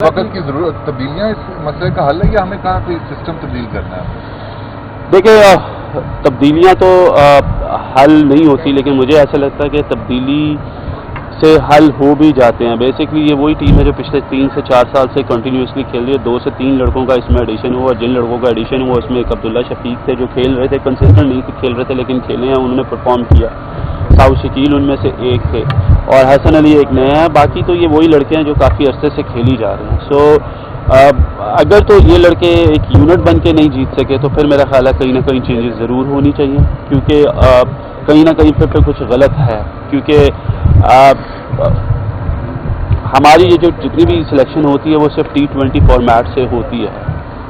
वक्त की जरूरत तब्दीलियाँ इस मसले का हल है या हमें कहाँ पे सिस्टम तब्दील करना है? देखिए, तब्दीलियाँ तो हल नहीं होती, लेकिन मुझे ऐसा लगता है कि तब्दीली से हल हो भी जाते हैं। बेसिकली ये वही टीम है जो पिछले 3 से 4 साल से कंटिन्यूसली खेल रही है। 2 से 3 लड़कों का इसमें एडिशन हुआ। जिन लड़कों का एडिशन हुआ उसमें एक अब्दुल्ला शफीक थे जो खेल रहे थे, कंसिस्टेंट नहीं खेल रहे थे लेकिन खेले हैं, उन्होंने परफॉर्म किया। साउथ शकील उनमें से एक थे और हसन अली एक नया है। बाकी तो ये वही लड़के हैं जो काफ़ी अरसे से खेल ही जा रहे हैं। अगर तो ये लड़के एक यूनिट बन के नहीं जीत सके तो फिर मेरा ख्याल है कहीं ना कहीं चेंजेस ज़रूर होनी चाहिए, क्योंकि कहीं ना कहीं फिर कुछ गलत है। क्योंकि हमारी ये जो जितनी भी सिलेक्शन होती है वो सिर्फ T20 फॉर्मेट से होती है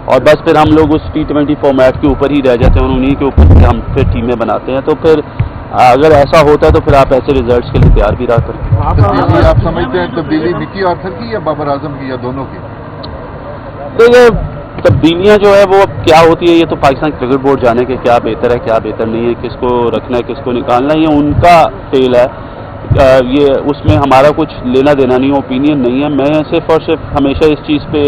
और बस फिर हम लोग उस T20 फॉर्मेट के ऊपर ही रह जाते हैं और उन्हीं के ऊपर से हम फिर टीमें बनाते हैं। तो फिर अगर ऐसा होता है तो फिर आप ऐसे रिजल्ट्स के लिए तैयार भी रह करते तब्दीली आप समझते हैं तब्दीली मिकी आर्थर की या बाबर आजम की या दोनों की? देखिए, तब्दीलियाँ जो है वो अब क्या होती है ये तो पाकिस्तान क्रिकेट बोर्ड जाने के क्या बेहतर है क्या बेहतर नहीं है, किसको रखना है किसको निकालना है, ये उनका फेल है। ये उसमें हमारा कुछ लेना देना नहीं, ओपिनियन नहीं है। मैं सिर्फ और सिर्फ हमेशा इस चीज़ पे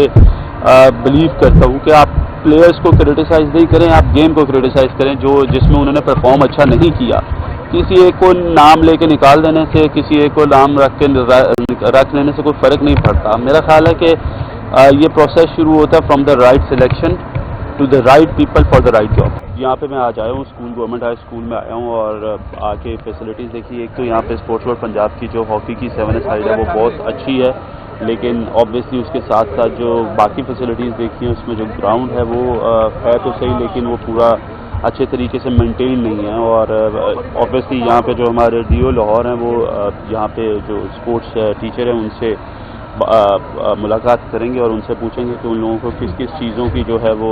बिलीव करता हूँ कि आप प्लेयर्स को क्रिटिसाइज़ नहीं करें, आप गेम को क्रिटिसाइज़ करें जो जिसमें उन्होंने परफॉर्म अच्छा नहीं किया। किसी एक को नाम लेके निकाल देने से, किसी एक को नाम रख लेने से कोई फ़र्क नहीं पड़ता। मेरा ख्याल है कि ये प्रोसेस शुरू होता है from the right selection to the right people for the right job. यहाँ पे मैं आज आया हूँ स्कूल, गवर्नमेंट हाई स्कूल में आया हूँ और आके फैसिलिटीज़ देखी। एक तो यहाँ पे स्पोर्ट्स वर्ल्ड पंजाब की जो हॉकी की 7 साइड है वो बहुत अच्छी है, लेकिन ऑब्वियसली उसके साथ साथ जो बाकी फैसिलिटीज़ देखी हैं उसमें जो ग्राउंड है वो है तो सही, लेकिन वो पूरा अच्छे तरीके से मेंटेन नहीं है। और ऑब्वियसली यहाँ पे जो हमारे DO लाहौर हैं वो यहाँ पे जो स्पोर्ट्स टीचर हैं उनसे मुलाकात करेंगे और उनसे पूछेंगे कि उन लोगों को किस किस चीज़ों की जो है वो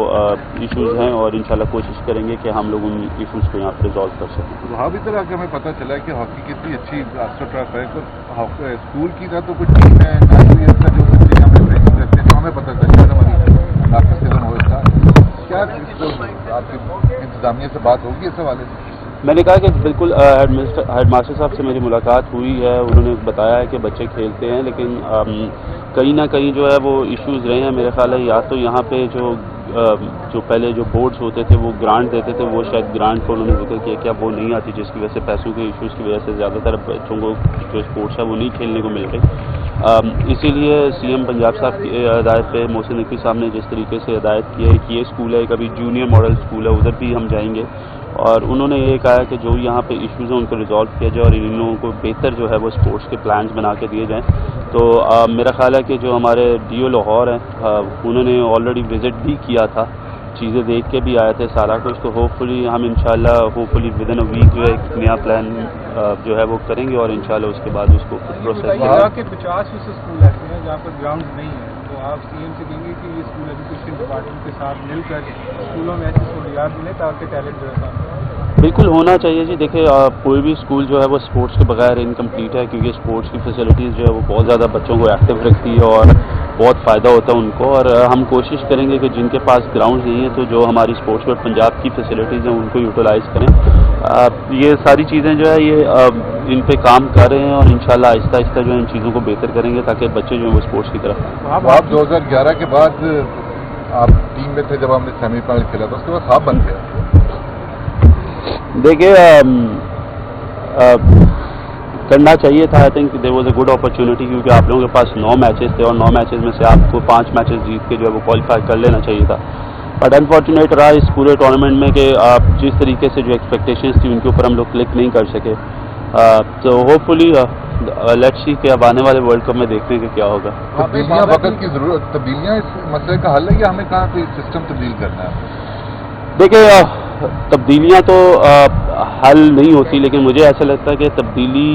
इश्यूज़ हैं और इंशाल्लाह कोशिश करेंगे कि हम लोग उन इश्यूज़ को यहाँ पर रिजॉल्व कर सकें। वहाँ भी तरह के हमें पता चला है कि हॉकी कितनी अच्छी ट्रैक है, तो स्कूल की ना तो कुछ टीम है ना कोई ऐसा जो बच्चे यहाँ पे ट्रेनिंग करते हैं, तो हमें पता चला क्या आपकी इंतजामिया से बात होगी इस हवाले से? मैंने कहा कि बिल्कुल हेडमास्टर साहब से मेरी मुलाकात हुई है, उन्होंने बताया है कि बच्चे खेलते हैं, लेकिन कहीं ना कहीं जो है वो इश्यूज़ रहे हैं। मेरा ख्याल है या तो यहाँ पे जो पहले जो बोर्ड्स होते थे वो ग्रांट देते थे, वो शायद ग्रांट को उन्होंने जिक्र किया क्या वो नहीं आती, जिसकी वजह से पैसों के इश्यूज़ की वजह से ज़्यादातर बच्चों को जो स्पोर्ट्स है वो नहीं खेलने को मिल रही। इसीलिए CM पंजाब साहब की हिदायत पे मोहसिन नकवी साहब ने जिस तरीके से हिदायत की है कि ये स्कूल है, कभी जूनियर मॉडल स्कूल है, उधर भी हम जाएंगे और उन्होंने ये कहा कि जो यहाँ पे इश्यूज़ हैं उनको रिजॉल्व किया जाए और इन लोगों को बेहतर जो है वो स्पोर्ट्स के प्लान्स बना के दिए जाएँ। तो मेरा ख्याल है कि जो हमारे DO लाहौर हैं उन्होंने ऑलरेडी विज़िट भी किया था, चीज़ें देख के भी आए थे सारा कुछ। तो होपफुली हम इंशाल्लाह विद इन अ वीक जो है एक नया प्लान जो है वो करेंगे और इंशाल्लाह उसके बाद उसको प्रोसेस। 50 स्कूल ऐसे हैं जहाँ पर ग्राउंड नहीं है, तो आप CM से कहेंगे कि ये स्कूल एजुकेशन डिपार्टमेंट के साथ मिलकर स्कूलों में ऐसी सहूलियात मिले ताकि टैलेंट जो है बिल्कुल होना चाहिए जी। देखिए, कोई भी स्कूल जो है वो स्पोर्ट्स के बगैर इनकम्प्लीट है, क्योंकि स्पोर्ट्स की फैसिलिटीज़ जो है वो बहुत ज़्यादा बच्चों को एक्टिव रखती है और बहुत फ़ायदा होता है उनको। और हम कोशिश करेंगे कि जिनके पास ग्राउंड नहीं है तो जो हमारी स्पोर्ट्स वर्ल्ड पंजाब की फैसिलिटीज़ हैं उनको यूटिलाइज़ करें। ये सारी चीज़ें जो है ये इन पे काम कर रहे हैं और इंशाल्लाह आहिस्ता आहिस्ता जो है इन चीज़ों को बेहतर करेंगे ताकि बच्चे जो है वो स्पोर्ट्स की तरफ। आप 2011 के बाद आप टीम में थे जब हमने सेमीफाइनल खेला था, उसके बाद हाफ बन गया। देखिए, करना चाहिए था। I think there was a good opportunity, क्योंकि आप लोगों के पास 9 मैचेस थे और 9 मैचेस में से आपको 5 मैचेस जीत के जो है वो क्वालिफाई कर लेना चाहिए था। बट अनफॉर्चुनेट रहा इस पूरे टूर्नामेंट में कि आप जिस तरीके से जो एक्सपेक्टेशंस थी उनके ऊपर हम लोग क्लिक नहीं कर सके। तो होपफुली लेट्स सी कि अब आने वाले वर्ल्ड कप में देखते हैं कि क्या होगा। तब्दीलियाँ वक्त की जरूरत, तब्दीलियाँ इस मसले का हल है या हमें कहाँ पे सिस्टम तब्दील करना है? देखिए, तब्दीलियाँ तो हल नहीं होती, लेकिन मुझे ऐसा लगता है कि तब्दीली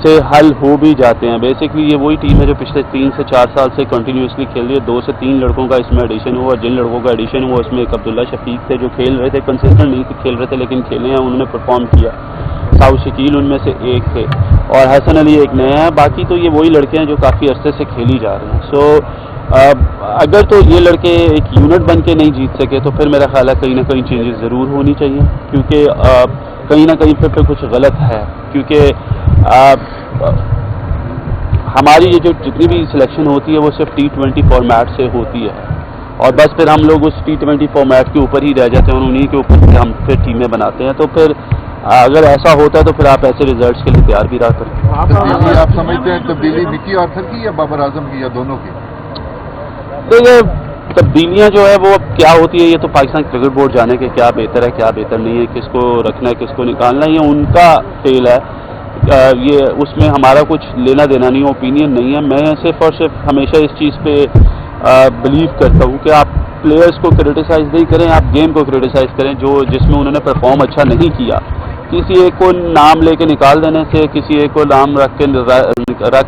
से हल हो भी जाते हैं। बेसिकली ये वही टीम है जो पिछले 3 से 4 साल से कंटिन्यूसली खेल रही है। 2 से 3 लड़कों का इसमें एडिशन हुआ। जिन लड़कों का एडिशन हुआ उसमें एक अब्दुल्ला शफीक थे जो खेल रहे थे, कंसिस्टेंट नहीं खेल रहे थे लेकिन खेले हैं, उन्होंने परफॉर्म किया। साउथ शकील उनमें से एक थे और हसन अली एक नया है। बाकी तो ये वही लड़के हैं जो काफ़ी अरसे से खेल ही जा रहे हैं। अगर तो ये लड़के एक यूनिट बन के नहीं जीत सके तो फिर मेरा ख्याल है कहीं ना कहीं चेंजेस ज़रूर होनी चाहिए, क्योंकि कहीं ना कहीं फिर कुछ गलत है। क्योंकि हमारी ये जो जितनी भी सिलेक्शन होती है वो सिर्फ T20 फॉर्मेट से होती है और बस फिर हम लोग उस T20 फॉर्मेट के ऊपर ही रह जाते हैं और उन्हीं के ऊपर से हम फिर टीमें बनाते हैं। तो फिर अगर ऐसा होता है तो फिर आप ऐसे रिजल्ट्स के लिए तैयार भी रहा करें। तब्दीली आप समझते हैं तब्दीली मिकी आर्थर की या बाबर आजम की या दोनों की? देखिए तब्दीलियाँ जो है वो अब क्या होती है ये तो पाकिस्तान क्रिकेट बोर्ड जाने के क्या बेहतर है क्या बेहतर नहीं है, किसको रखना है किसको निकालना है, ये उनका फेल है। ये उसमें हमारा कुछ लेना देना नहीं, ओपिनियन नहीं है। मैं सिर्फ और सिर्फ हमेशा इस चीज़ पे बिलीव करता हूँ कि आप प्लेयर्स को क्रिटिसाइज़ नहीं करें, आप गेम को क्रिटिसाइज़ करें जो जिसमें उन्होंने परफॉर्म अच्छा नहीं किया। किसी एक को नाम लेके निकाल देने से, किसी एक को नाम रख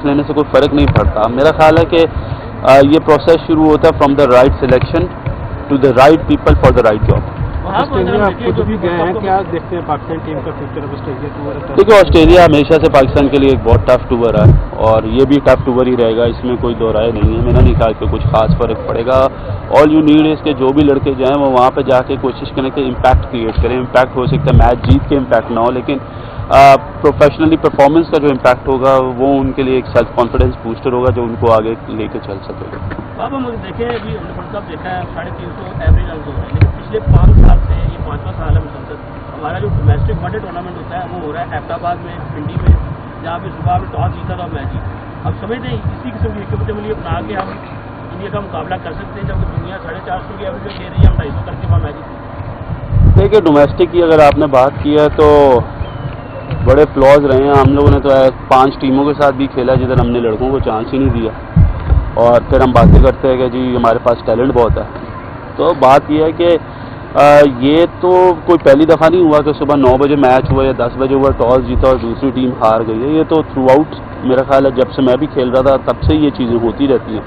लेने से कोई फ़र्क नहीं पड़ता। मेरा ख्याल है कि ये प्रोसेस शुरू होता है from the right selection to the right people for the right job. Australia आप खुद भी गए हैं, क्या देखते हैं पाकिस्तान टीम का फ्यूचर अब ऑस्ट्रेलिया टूर? देखिए ऑस्ट्रेलिया हमेशा से पाकिस्तान के लिए एक बहुत टफ टूर है और ये भी टफ टूर ही रहेगा, इसमें कोई दो राय नहीं है। मेरा नहीं ख्याल कि कुछ खास फर्क पड़ेगा। ऑल यू नीड इज़ के जो भी लड़के जाएं वो वहाँ पे जाके कोशिश करें कि इम्पैक्ट क्रिएट करें। इम्पैक्ट हो सकता है मैच जीत के इम्पैक्ट ना हो, लेकिन प्रोफेशनली परफॉर्मेंस का जो इम्पैक्ट होगा वो उनके लिए एक सेल्फ कॉन्फिडेंस बूस्टर होगा जो उनको आगे लेके चल सकेगा। अब हम देखें अभी हमने वर्ल्ड कप देखा है 350 एवरेज रन हो रहे हैं, लेकिन पिछले 5 साल से ये 5वां साल है मुसलसल हमारा जो डोमेस्टिक वनडे टूर्नामेंट होता है वो हो रहा है हैदराबाद में, पिंडी में, जहाँ पे सुबह में टॉस जीता था मैच। अब समझते हैं इसी किस्म की इक्विपमेंट अपना के हम इंडिया का मुकाबला कर सकते हैं, जबकि दुनिया 450 की एवरेज दे रही है, हम 250 करके वहाँ मैच। देखिए डोमेस्टिक की अगर आपने बात की है तो बड़े फ्लॉज रहे हैं। हम लोगों ने तो 5 टीमों के साथ भी खेला जिधर हमने लड़कों को चांस ही नहीं दिया और फिर हम बातें करते हैं कि जी हमारे पास टैलेंट बहुत है। तो बात यह है कि ये तो कोई पहली दफ़ा नहीं हुआ कि सुबह 9 बजे मैच हुआ या 10 बजे हुआ टॉस जीता और दूसरी टीम हार गई है। ये तो थ्रू आउट मेरा ख्याल है जब से मैं भी खेल रहा था तब से ये चीज़ें होती रहती हैं।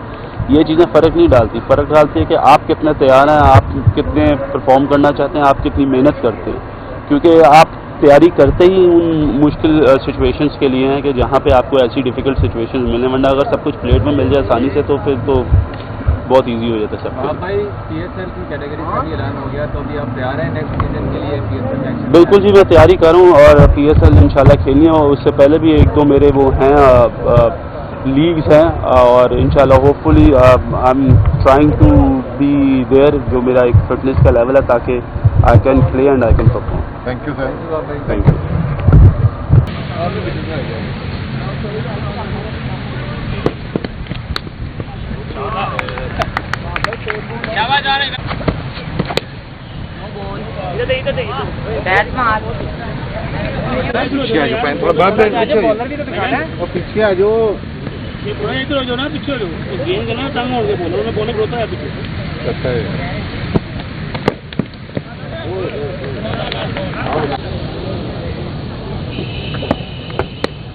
ये चीज़ें फ़र्क नहीं डालती, फ़र्क डालती है कि आप कितने तैयार हैं, आप कितने परफॉर्म करना चाहते हैं, आप कितनी मेहनत करते हैं। क्योंकि आप तैयारी करते ही उन मुश्किल सिचुएशंस के लिए हैं कि जहाँ पे आपको ऐसी डिफ़िकल्ट सिचुएशंस मिलें, वरना अगर सब कुछ प्लेट में मिल जाए आसानी से तो फिर तो बहुत इजी हो जाता है सब कुछ। भाई PSL की कैटेगरी का भी ऐलान हो गया, तो अभी आप तैयार हैं नेक्स्ट सीजन के लिए PSL मैच? बिल्कुल जी, मैं तैयारी करूँ और PSL इंशाल्लाह खेलनी है। और उससे पहले भी 1-2 मेरे वो हैं लीग्स हैं और इंशाल्लाह hopefully I am trying to be there, जो मेरा एक फिटनेस का लेवल है ताकि I can play and I can perform. Thank you sir. Thank you. Bat मार पीछे आ जाओ, पैन थोड़ा बाद में पीछे आ जाओ। ये पूरा इधर हो जाओ ना, पीछे हो जाओ, गेंद करना तंग हो गया, बॉलर रोता है पीछे। अच्छा है।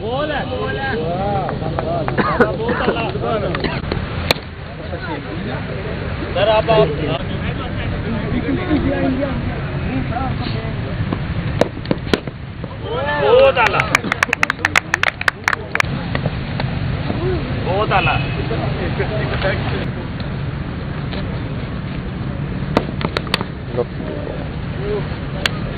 बोल है सर आप बहुत आला